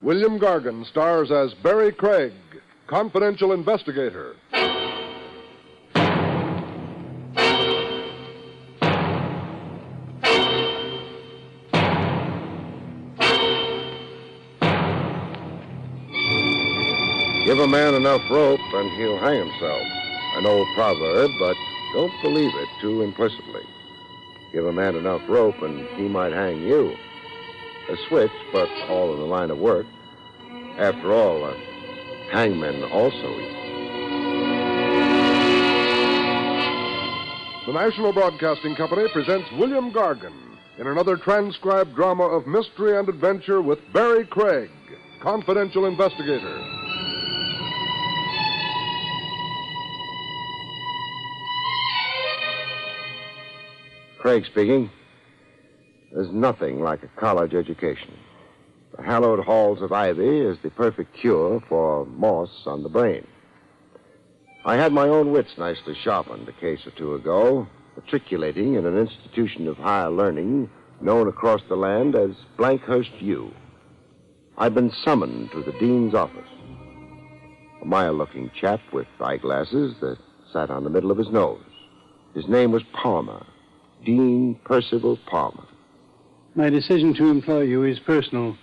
William Gargan stars as Barrie Craig, confidential investigator. Give a man enough rope and he'll hang himself. An old proverb, but don't believe it too implicitly. Give a man enough rope and he might hang you. A switch, but all in the line of work. After all, hangmen also eat. The National Broadcasting Company presents William Gargan in another transcribed drama of mystery and adventure with Barrie Craig, confidential investigator. Craig speaking. There's nothing like a college education. The hallowed halls of ivy is the perfect cure for moss on the brain. I had my own wits nicely sharpened a case or two ago, matriculating in an institution of higher learning known across the land as Blankhurst U. I'd been summoned to the dean's office. A mild-looking chap with eyeglasses that sat on the middle of his nose. His name was Palmer. Dean Percival Palmer. My decision to employ you is personal.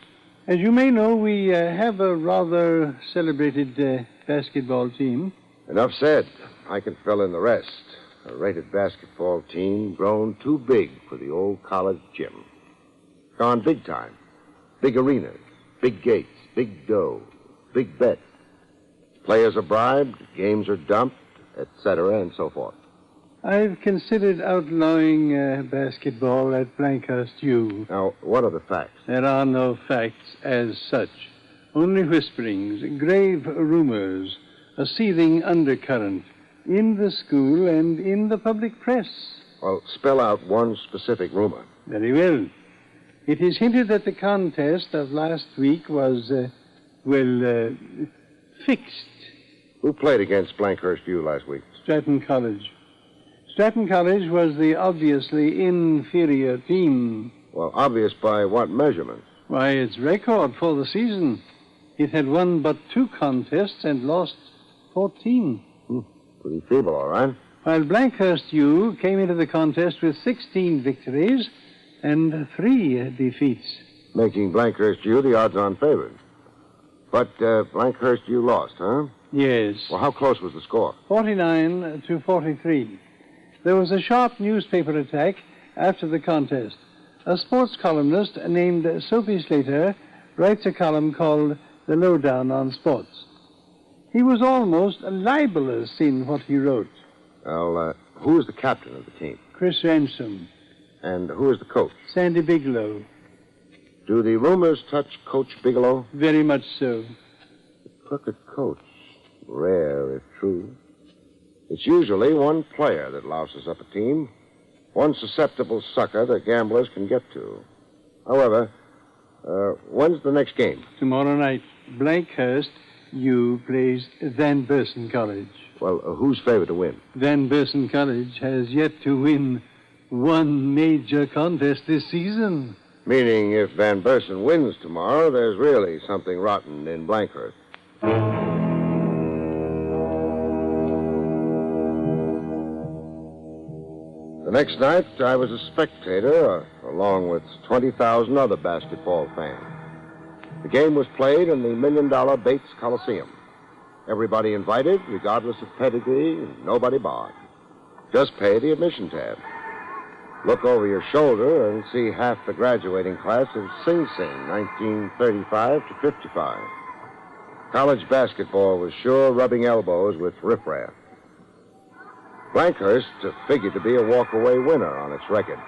As you may know, we have a rather celebrated basketball team. Enough said. I can fill in the rest. A rated basketball team grown too big for the old college gym. Gone big time. Big arenas, big gates, big dough, big bets. Players are bribed, games are dumped, etc., and so forth. I've considered outlawing basketball at Blankhurst U. Now, what are the facts? There are no facts as such. Only whisperings, grave rumors, a seething undercurrent in the school and in the public press. Well, spell out one specific rumor. Very well. It is hinted that the contest of last week was, fixed. Who played against Blankhurst U last week? Stratton College. Stratton College was the obviously inferior team. Well, obvious by what measurements? Why, its record for the season. It had won but 2 contests and lost 14. Pretty feeble, all right. While Blankhurst U came into the contest with 16 victories and 3 defeats. Making Blankhurst U the odds-on favorite. But Blankhurst U lost, huh? Yes. Well, how close was the score? 49 to 43. There was a sharp newspaper attack after the contest. A sports columnist named Sophie Slater writes a column called The Lowdown on Sports. He was almost libelous in what he wrote. Well, who is the captain of the team? Chris Ransom. And who is the coach? Sandy Bigelow. Do the rumors touch Coach Bigelow? Very much so. The crooked coach. Rare, if true. It's usually one player that louses up a team, one susceptible sucker that gamblers can get to. However, when's the next game? Tomorrow night. Blankhurst U plays Van Bursen College. Well, who's favored to win? Van Bursen College has yet to win one major contest this season. Meaning if Van Bursen wins tomorrow, there's really something rotten in Blankhurst. The next night, I was a spectator, along with 20,000 other basketball fans. The game was played in the $1 million Bates Coliseum. Everybody invited, regardless of pedigree, and nobody barred. Just pay the admission tab. Look over your shoulder and see half the graduating class of Sing Sing, 1935 to 55. College basketball was sure rubbing elbows with riffraff. Blankhurst figured to be a walk-away winner on its record,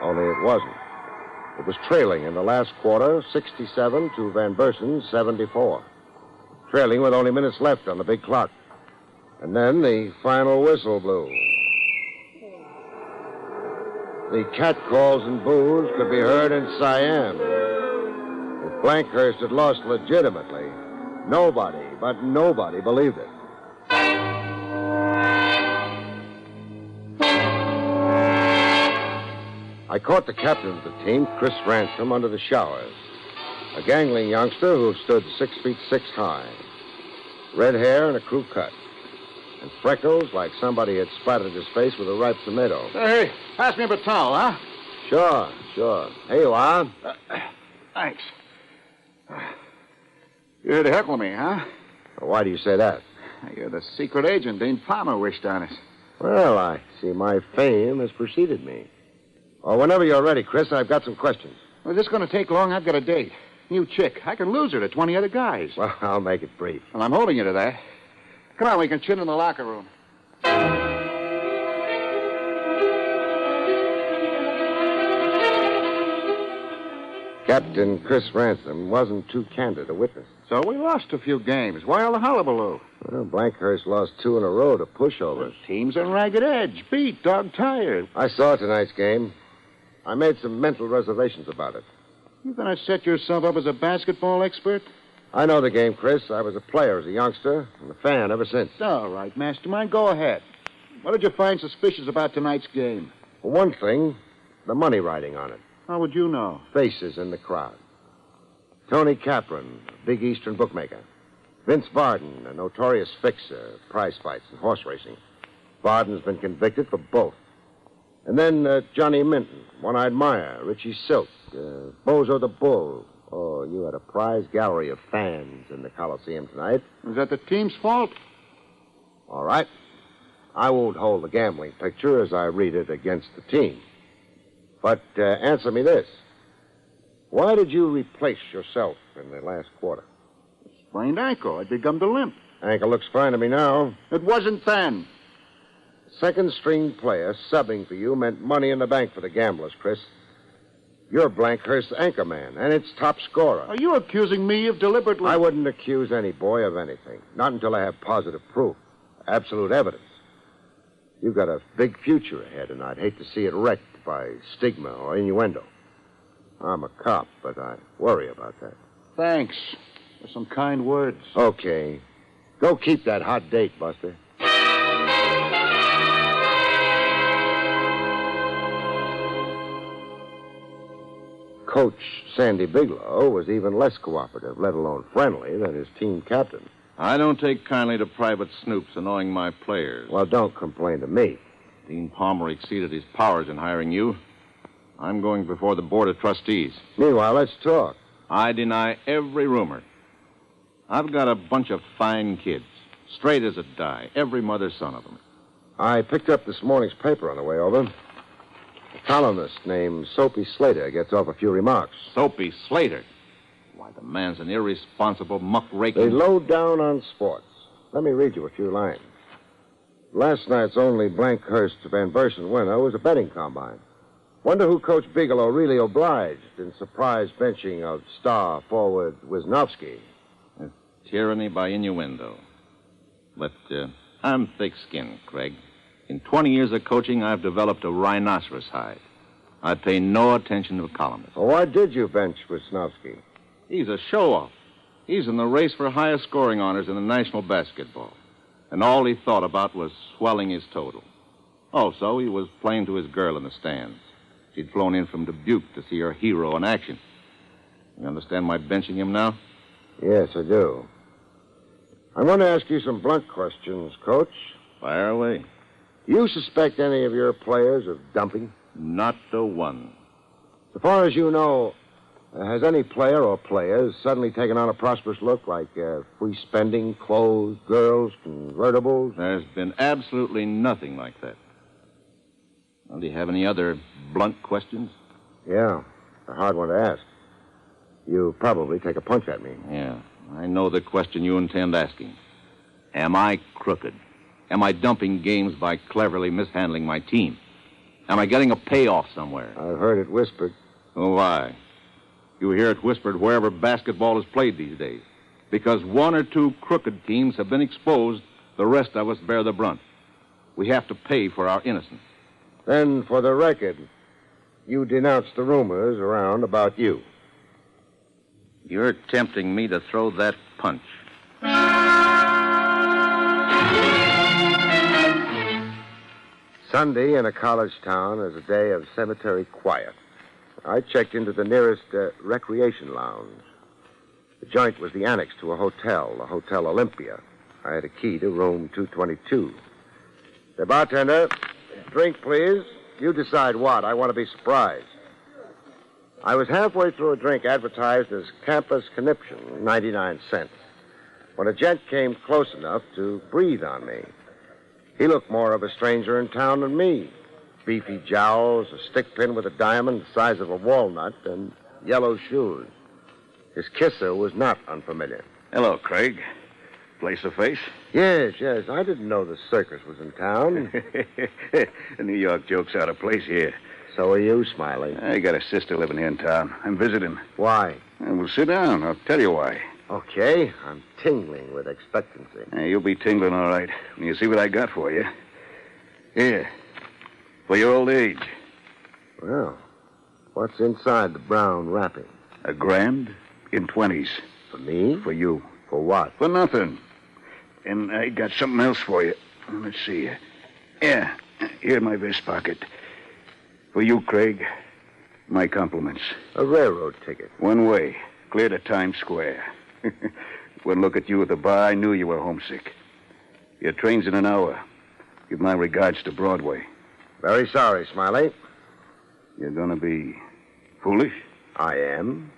only it wasn't. It was trailing in the last quarter, 67 to Van Bursen's 74. Trailing with only minutes left on the big clock. And then the final whistle blew. The catcalls and boos could be heard in Siam. If Blankhurst had lost legitimately, nobody believed it. I caught the captain of the team, Chris Ransom, under the showers. A gangling youngster who stood 6'6" high. Red hair and a crew cut. And freckles like somebody had splattered his face with a ripe tomato. Hey, pass me a towel, huh? Sure. Here you are. Thanks. You're here to heckle me, huh? Well, why do you say that? You're the secret agent Dean Palmer wished on us. Well, I see my fame has preceded me. Oh, whenever you're ready, Chris, I've got some questions. Well, is this going to take long? I've got a date. New chick. I can lose her to 20 other guys. Well, I'll make it brief. Well, I'm holding you to that. Come on, we can chin in the locker room. Captain Chris Ransom wasn't too candid a witness. So we lost a few games. Why all the hullabaloo? Well, Blankhurst lost 2 in a row to pushovers. The team's on ragged edge. Beat, dog-tired. I saw tonight's game. I made some mental reservations about it. You going to set yourself up as a basketball expert? I know the game, Chris. I was a player as a youngster and a fan ever since. All right, Mastermind, go ahead. What did you find suspicious about tonight's game? For one thing, the money riding on it. How would you know? Faces in the crowd. Tony Capron, a big Eastern bookmaker. Vince Varden, a notorious fixer, prize fights and horse racing. Varden's been convicted for both. And then Johnny Minton, One-Eyed Meyer, Richie Silk, Bozo the Bull. Oh, you had a prize gallery of fans in the Coliseum tonight. Was that the team's fault? All right. I won't hold the gambling picture as I read it against the team. But answer me this. Why did you replace yourself in the last quarter? Sprained ankle. I'd begun to limp. Ankle looks fine to me now. It wasn't then. Second-string player subbing for you meant money in the bank for the gamblers, Chris. You're Blankhurst's anchor man, and it's top scorer. Are you accusing me of deliberately... I wouldn't accuse any boy of anything. Not until I have positive proof. Absolute evidence. You've got a big future ahead, and I'd hate to see it wrecked by stigma or innuendo. I'm a cop, but I worry about that. Thanks for some kind words. Okay. Go keep that hot date, Buster. Coach Sandy Bigelow was even less cooperative, let alone friendly, than his team captain. I don't take kindly to private snoops annoying my players. Well, don't complain to me. Dean Palmer exceeded his powers in hiring you. I'm going before the Board of Trustees. Meanwhile, let's talk. I deny every rumor. I've got a bunch of fine kids, straight as a die, every mother's son of them. I picked up this morning's paper on the way over. A columnist named Soapy Slater gets off a few remarks. Soapy Slater? Why, the man's an irresponsible, muckraking... They low down on sports. Let me read you a few lines. Last night's only Blankhurst Van Bursen winner was a betting combine. Wonder who Coach Bigelow really obliged in surprise benching of star forward Wisnowski. Tyranny by innuendo. But I'm thick-skinned, Gregg. In 20 years of coaching, I've developed a rhinoceros hide. I pay no attention to columnists. Well, why did you bench Wisnowski? He's a show-off. He's in the race for highest scoring honors in the National Basketball. And all he thought about was swelling his total. Also, he was playing to his girl in the stands. She'd flown in from Dubuque to see her hero in action. You understand my benching him now? Yes, I do. I'm going to ask you some blunt questions, Coach. Fire away. You suspect any of your players of dumping? Not a one. So far as you know, has any player or players suddenly taken on a prosperous look, like free spending, clothes, girls, convertibles? There's been absolutely nothing like that. Well, do you have any other blunt questions? Yeah, a hard one to ask. You probably take a punch at me. Yeah, I know the question you intend asking. Am I crooked? Am I dumping games by cleverly mishandling my team? Am I getting a payoff somewhere? I've heard it whispered. Oh, why? You hear it whispered wherever basketball is played these days. Because one or two crooked teams have been exposed, the rest of us bear the brunt. We have to pay for our innocence. Then, for the record, you denounce the rumors around about you. You're tempting me to throw that punch. Sunday in a college town is a day of cemetery quiet. I checked into the nearest recreation lounge. The joint was the annex to a hotel, the Hotel Olympia. I had a key to room 222. The bartender, drink, please. You decide what. I want to be surprised. I was halfway through a drink advertised as Campus Conniption, 99 cents, when a gent came close enough to breathe on me. He looked more of a stranger in town than me. Beefy jowls, a stick pin with a diamond the size of a walnut, and yellow shoes. His kisser was not unfamiliar. Hello, Craig. Place a face? Yes. I didn't know the circus was in town. The New York joke's out of place here. So are you, Smiley. I got a sister living here in town. I'm visiting. Why? Well, sit down. I'll tell you why. Okay. I'm tingling with expectancy. You'll be tingling all right when you see what I got for you. Here. For your old age. Well, what's inside the brown wrapping? $1,000 in 20s. For me? For you. For what? For nothing. And I got something else for you. Let's see. Yeah, here in my vest pocket. For you, Craig, my compliments. A railroad ticket. One way, clear to Times Square. One look at you at the bar, I knew you were homesick. Your train's in an hour. Give my regards to Broadway. Very sorry, Smiley. You're gonna be foolish? I am.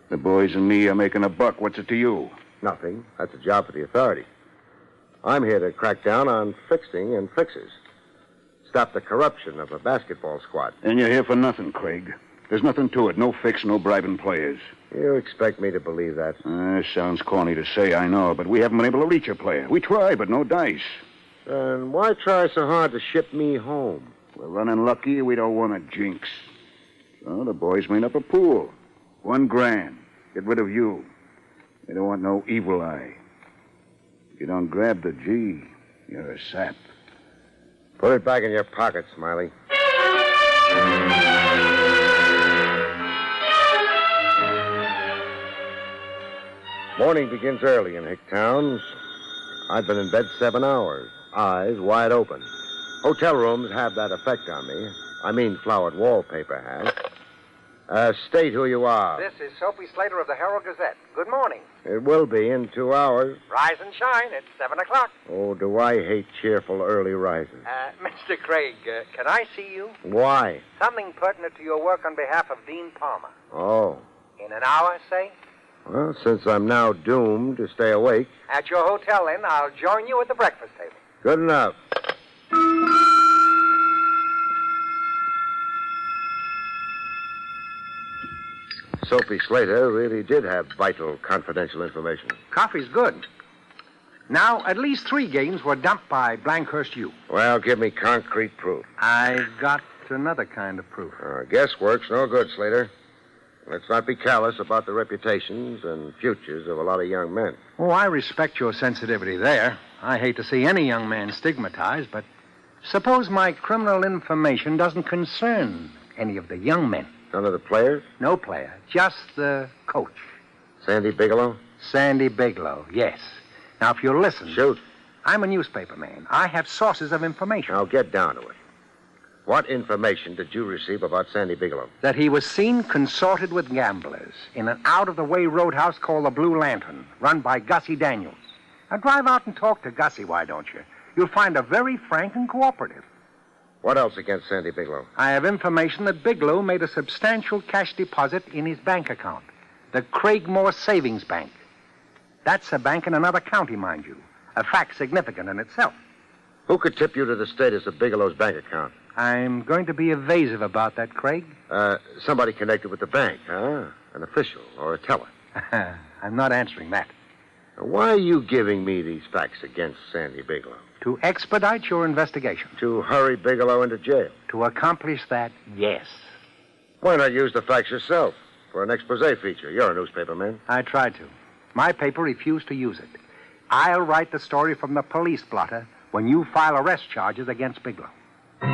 The boys and me are making a buck. What's it to you? Nothing. That's a job for the authorities. I'm here to crack down on fixing and fixers. Stop the corruption of a basketball squad. And you're here for nothing, Craig. There's nothing to it. No fix, no bribing players. You expect me to believe that? Sounds corny to say, I know, but we haven't been able to reach a player. We try, but no dice. Then why try so hard to ship me home? We're running lucky. We don't want a jinx. So the boys made up a pool. $1,000. Get rid of you. They don't want no evil eye. If you don't grab the G, you're a sap. Put it back in your pocket, Smiley. Morning begins early in Hicktown. I've been in bed 7 hours, eyes wide open. Hotel rooms have that effect on me. I mean, flowered wallpaper has. State who you are. This is Soapy Slater of the Herald Gazette. Good morning. It will be in 2 hours. Rise and shine. It's 7 o'clock. Oh, do I hate cheerful early risers. Mr. Craig, can I see you? Why? Something pertinent to your work on behalf of Dean Palmer. Oh. In an hour, say? Well, since I'm now doomed to stay awake. At your hotel, then, I'll join you at the breakfast table. Good enough. Soapy Slater really did have vital, confidential information. Coffee's good. Now, at least 3 games were dumped by Blankhurst U. Well, give me concrete proof. I've got another kind of proof. Guesswork's no good, Slater. Let's not be callous about the reputations and futures of a lot of young men. Oh, I respect your sensitivity there. I hate to see any young man stigmatized, but suppose my criminal information doesn't concern any of the young men. None of the players? No player, just the coach. Sandy Bigelow? Sandy Bigelow, yes. Now, if you'll listen... Shoot. I'm a newspaper man. I have sources of information. Now, get down to it. What information did you receive about Sandy Bigelow? That he was seen consorted with gamblers in an out-of-the-way roadhouse called the Blue Lantern, run by Gussie Daniels. Now, drive out and talk to Gussie, why don't you? You'll find her very frank and cooperative. What else against Sandy Bigelow? I have information that Bigelow made a substantial cash deposit in his bank account, the Craigmore Savings Bank. That's a bank in another county, mind you. A fact significant in itself. Who could tip you to the status of Bigelow's bank account? I'm going to be evasive about that, Craig. Somebody connected with the bank, huh? An official or a teller? I'm not answering that. Why are you giving me these facts against Sandy Bigelow? To expedite your investigation. To hurry Bigelow into jail? To accomplish that, yes. Why not use the facts yourself for an expose feature? You're a newspaper man. I tried to. My paper refused to use it. I'll write the story from the police blotter when you file arrest charges against Bigelow. In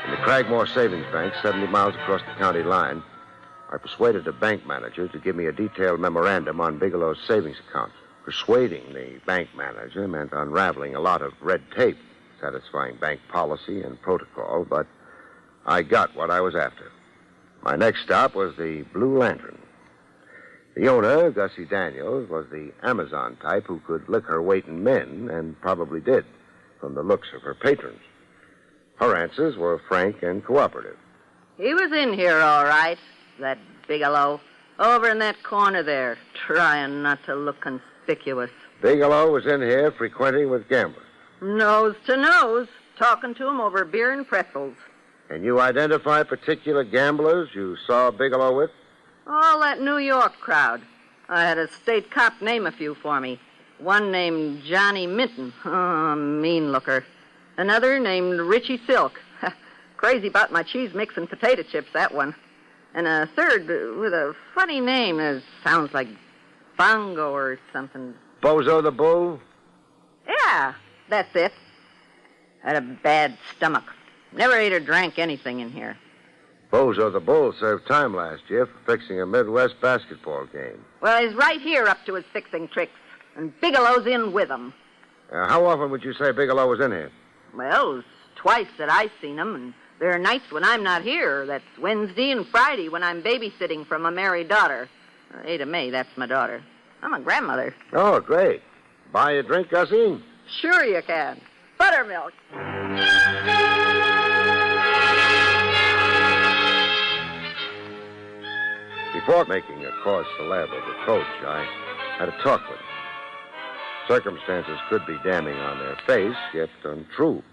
the Craigmore Savings Bank, 70 miles across the county line, I persuaded the bank manager to give me a detailed memorandum on Bigelow's savings account. Persuading the bank manager meant unraveling a lot of red tape, satisfying bank policy and protocol, but I got what I was after. My next stop was the Blue Lantern. The owner, Gussie Daniels, was the Amazon type who could lick her weight in men, and probably did, from the looks of her patrons. Her answers were frank and cooperative. He was in here all right, that Bigelow. Over in that corner there, trying not to look conspicuous. Bigelow was in here frequenting with gamblers. Nose to nose, talking to him over beer and pretzels. Can you identify particular gamblers you saw Bigelow with? All that New York crowd. I had a state cop name a few for me. One named Johnny Minton. Oh, mean looker. Another named Richie Silk. Crazy about my cheese mix and potato chips, that one. And a third with a funny name that sounds like Bongo or something. Bozo the Bull? Yeah, that's it. Had a bad stomach. Never ate or drank anything in here. Bozo the Bull served time last year for fixing a Midwest basketball game. Well, he's right here up to his fixing tricks. And Bigelow's in with him. How often would you say Bigelow was in here? Well, it's twice that I've seen him, and there are nights when I'm not here. That's Wednesday and Friday when I'm babysitting from a married daughter. Ada May, that's my daughter. I'm a grandmother. Oh, great. Buy a drink, Gussie? Sure you can. Buttermilk. Before making a cause célèbre of the coach, I had a talk with him. Circumstances could be damning on their face, yet untrue.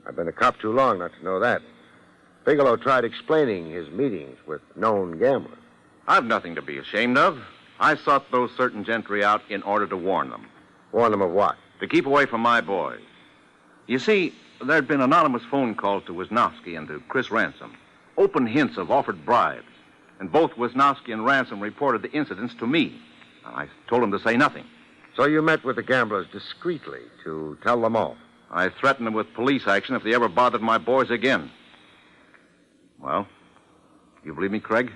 I've been a cop too long not to know that. Bigelow tried explaining his meetings with known gamblers. I've nothing to be ashamed of. I sought those certain gentry out in order to warn them. Warn them of what? To keep away from my boys. You see, there'd been anonymous phone calls to Wisnowski and to Chris Ransom. Open hints of offered bribes. And both Wisnowski and Ransom reported the incidents to me. I told them to say nothing. So you met with the gamblers discreetly to tell them off? I threatened them with police action if they ever bothered my boys again. Well, you believe me, Craig?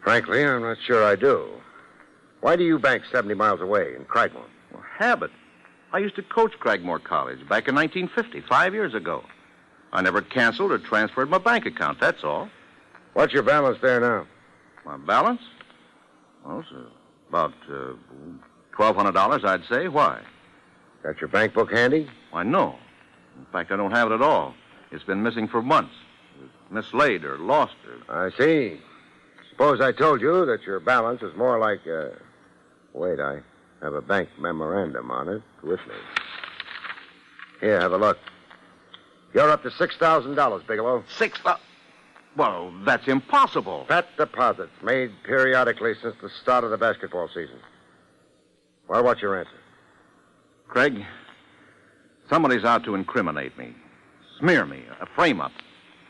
Frankly, I'm not sure I do. Why do you bank 70 miles away in Cragmore? Well, habit. I used to coach Cragmore College back in 1950, 5 years ago. I never canceled or transferred my bank account, that's all. What's your balance there now? My balance? Well, it's about $1,200, I'd say. Why? Got your bank book handy? Why, no. In fact, I don't have it at all. It's been missing for months. It was mislaid or lost or... I see. Suppose I told you that your balance is more like, Wait, I have a bank memorandum on it with me. Here, have a look. You're up to $6,000, Bigelow. Well, that's impossible. Fat deposits made periodically since the start of the basketball season. Well, what's your answer? Craig, somebody's out to incriminate me, smear me, a frame-up.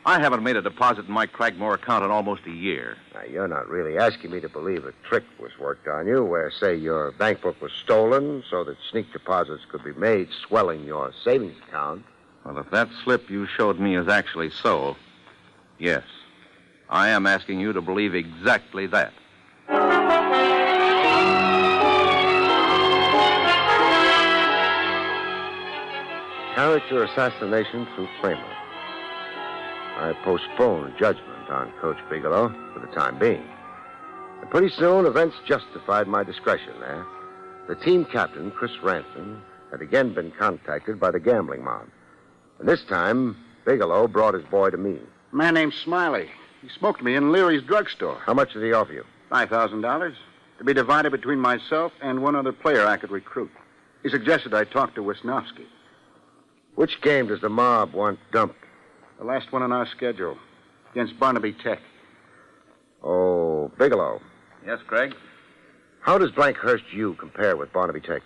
I haven't made a deposit in my Cragmore account in almost a year. Now, you're not really asking me to believe a trick was worked on you, where, say, your bank book was stolen so that sneak deposits could be made, swelling your savings account. Well, if that slip you showed me is actually so, yes, I am asking you to believe exactly that. Character assassination through frame-up. I postponed judgment on Coach Bigelow for the time being. And pretty soon, events justified my discretion there. The team captain, Chris Ransom, had again been contacted by the gambling mob. And this time, Bigelow brought his boy to me. A man named Smiley. He spoke to me in Leary's drugstore. How much did he offer you? $5,000 to be divided between myself and one other player I could recruit. He suggested I talk to Wisnowski. Which game does the mob want dumped? The last one on our schedule, against Barnaby Tech. Oh, Bigelow. Yes, Craig? How does Blankhurst U compare with Barnaby Tech?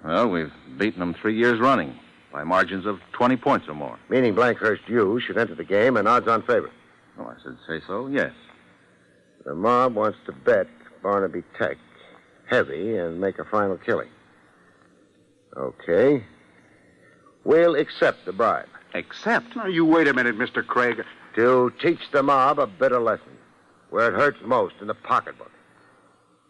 Well, we've beaten them 3 years running by margins of 20 points or more. Meaning Blankhurst U should enter the game and odds-on favorite. Oh, I should say so, yes. The mob wants to bet Barnaby Tech heavy and make a final killing. Okay. We'll accept the bribe. Accept? Now, you wait a minute, Mr. Craig. To teach the mob a bitter lesson, where it hurts most, in the pocketbook.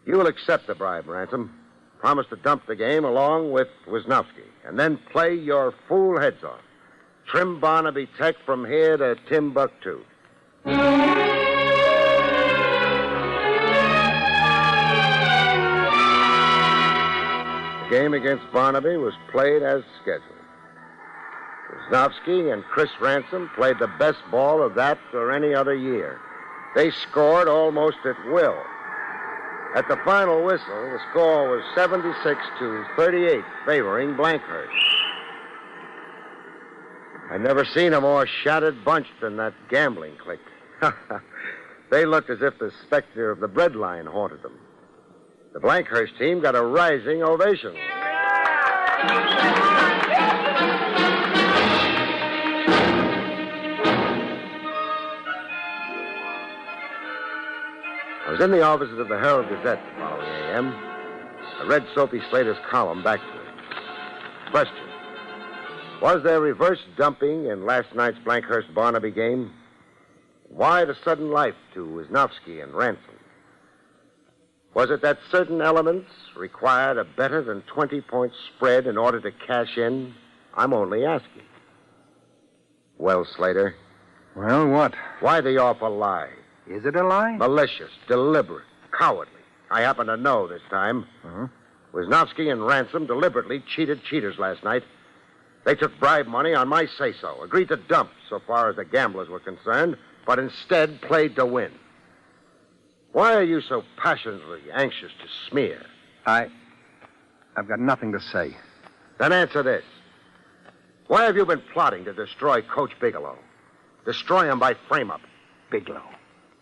You will accept the bribe, Ransom. Promise to dump the game along with Wisnowski, and then play your fool heads off. Trim Barnaby Tech from here to Timbuktu. The game against Barnaby was played as scheduled. Wisnowski and Chris Ransom played the best ball of that or any other year. They scored almost at will. At the final whistle, the score was 76-38, favoring Blankhurst. I've never seen a more shattered bunch than that gambling clique. They looked as if the specter of the breadline haunted them. The Blankhurst team got a rising ovation. I was in the offices of the Herald-Gazette the following a.m. I read Soapy Slater's column back to him. Question. Was there reverse dumping in last night's Blankhurst-Barnaby game? Why the sudden life to Wisnowski and Ransom? Was it that certain elements required a better than 20-point spread in order to cash in? I'm only asking. Well, Slater? Well, what? Why the awful lie? Is it a lie? Malicious, deliberate, cowardly. I happen to know this time. Uh-huh. Wisnowski and Ransom deliberately cheated cheaters last night. They took bribe money on my say-so, agreed to dump so far as the gamblers were concerned, but instead played to win. Why are you so passionately anxious to smear? I've got nothing to say. Then answer this. Why have you been plotting to destroy Coach Bigelow? Destroy him by frame-up. Bigelow.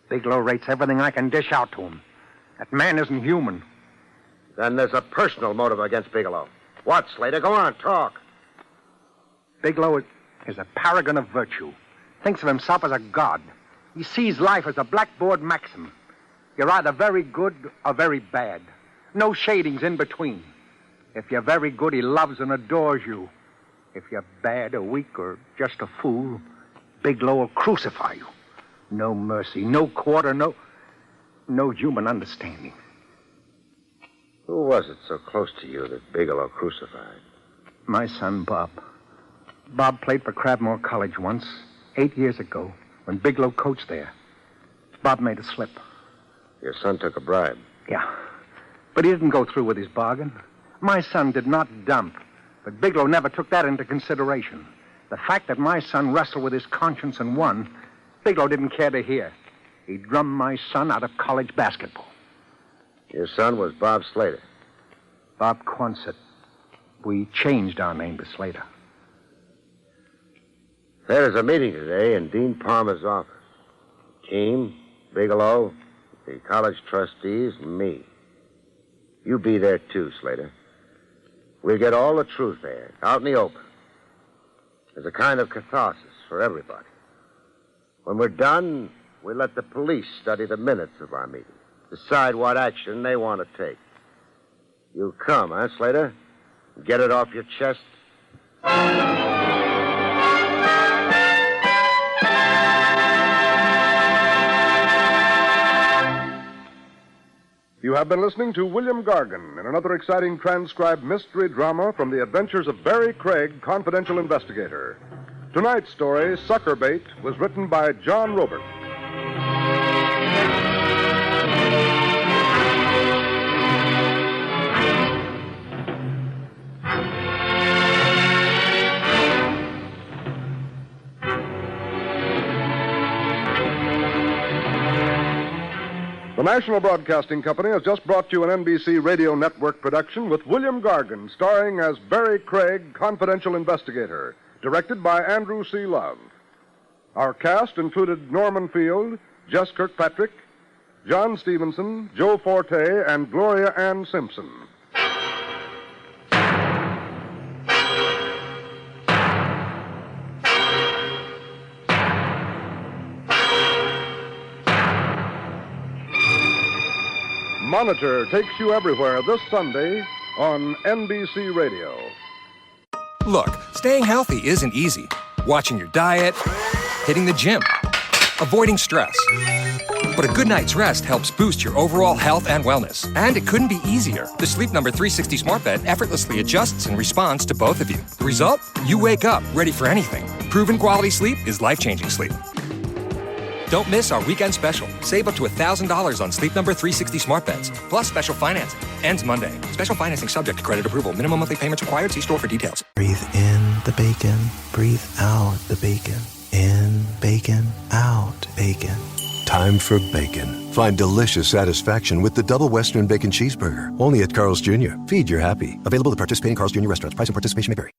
Bigelow rates everything I can dish out to him. That man isn't human. Then there's a personal motive against Bigelow. What, Slater? Go on, talk. Bigelow is a paragon of virtue. Thinks of himself as a god. He sees life as a blackboard maxim. You're either very good or very bad. No shadings in between. If you're very good, he loves and adores you. If you're bad or weak or just a fool, Bigelow will crucify you. No mercy, no quarter, no human understanding. Who was it so close to you that Bigelow crucified? My son, Bob. Bob played for Crabmore College once, 8 years ago, when Bigelow coached there. Bob made a slip. Your son took a bribe. Yeah, but he didn't go through with his bargain. My son did not dump, but Bigelow never took that into consideration. The fact that my son wrestled with his conscience and won, Bigelow didn't care to hear. He drummed my son out of college basketball. Your son was Bob Slater. Bob Quonset. We changed our name to Slater. There's a meeting today in Dean Palmer's office. Team, Bigelow, the college trustees, and me. You be there too, Slater. We'll get all the truth there, out in the open. There's a kind of catharsis for everybody. When we're done, we let the police study the minutes of our meeting, decide what action they want to take. You come, huh, Slater? Get it off your chest. You have been listening to William Gargan in another exciting transcribed mystery drama from the adventures of Barrie Craig, confidential investigator. Tonight's story, Sucker Bait, was written by John Robert. The National Broadcasting Company has just brought you an NBC Radio Network production with William Gargan starring as Barrie Craig, confidential investigator, directed by Andrew C. Love. Our cast included Norman Field, Jess Kirkpatrick, John Stevenson, Joe Forte, and Gloria Ann Simpson. Monitor takes you everywhere this Sunday on NBC Radio. Look, staying healthy isn't easy. Watching your diet, hitting the gym, avoiding stress. But a good night's rest helps boost your overall health and wellness. And it couldn't be easier. The Sleep Number 360 Smart Bed effortlessly adjusts and responds to both of you. The result? You wake up ready for anything. Proven quality sleep is life-changing sleep. Don't miss our weekend special. Save up to $1,000 on Sleep Number 360 smart beds, plus special financing. Ends Monday. Special financing subject to credit approval. Minimum monthly payments required. See store for details. Breathe in the bacon. Breathe out the bacon. In bacon, out bacon. Time for bacon. Find delicious satisfaction with the Double Western Bacon Cheeseburger. Only at Carl's Jr. Feed your happy. Available at participating Carl's Jr. restaurants. Price and participation may vary.